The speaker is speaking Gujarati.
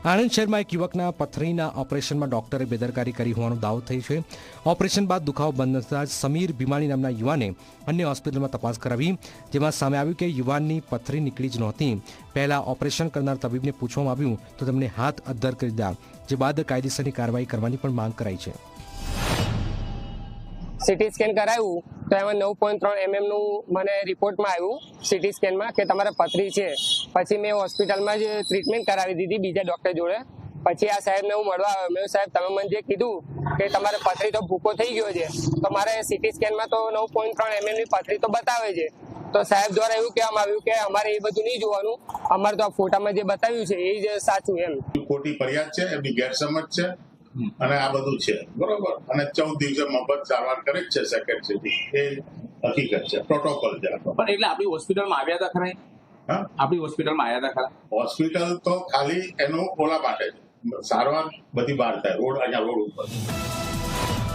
આણંદ શહેરમાં એક યુવકના પથરીના ઓપરેશનમાં ડોક્ટરે બેદરકારી કરી હોવાનો દાવો થયો છે. ઓપરેશન બાદ દુખાવો બંધ ન થતાં સમીર ભીમાણી નામના યુવાને અન્ય હોસ્પિટલમાં તપાસ કરાવી, જેમાં સામે આવ્યું કે યુવાનની પથરી નીકળી જ નહોતી. પહેલા ઓપરેશન કરનાર તબીબને પૂછવામાં આવ્યું તો તેમણે હાથ અદ્ધર કરી દીધા, જે બાદ કાયદેસરની કાર્યવાહી કરવાની પણ માંગ કરાઈ છે. સીટી સ્કેન કરાવ્યું તો એમાં 9.3 mm નું મને રિપોર્ટમાં આવ્યું સીટી સ્કેનમાં કે તમારે પથરી છે. પછી મેં હોસ્પિટલમાં જ ટ્રીટમેન્ટ કરાવી દીધી બીજા ડૉક્ટર જોડે. પછી આ સાહેબને હું મળવા આવ્યો. મેં સાહેબ તમે મને જે કીધું કે તમારે પથરી તો ભૂકો થઈ ગયો છે, તો મારે સીટી સ્કેનમાં તો 9.3 mm ની પથરી તો બતાવે છે. તો સાહેબ દ્વારા એવું કહેવામાં આવ્યું કે અમારે એ બધું નહીં જોવાનું, અમારે તો આ ફોટામાં જે બતાવ્યું છે એ જ સાચું એમ. ખોટી ફરિયાદ છે, એમની ગેરસમજ છે અને આ બધું છે બરોબર. અને 14 દિવસે મફત સારવાર કરે જ છે સેક્રેટરી, એ હકીકત છે, પ્રોટોકોલ છે. પણ એટલે આપણી હોસ્પિટલમાં આવ્યા હતા ખરા? હા, આપણી હોસ્પિટલમાં આવ્યા હતા ખરા? હોસ્પિટલ તો ખાલી એનું ઓલા માટે સારવાર બધી બહાર થાય, રોડ અહીંયા રોડ ઉપર.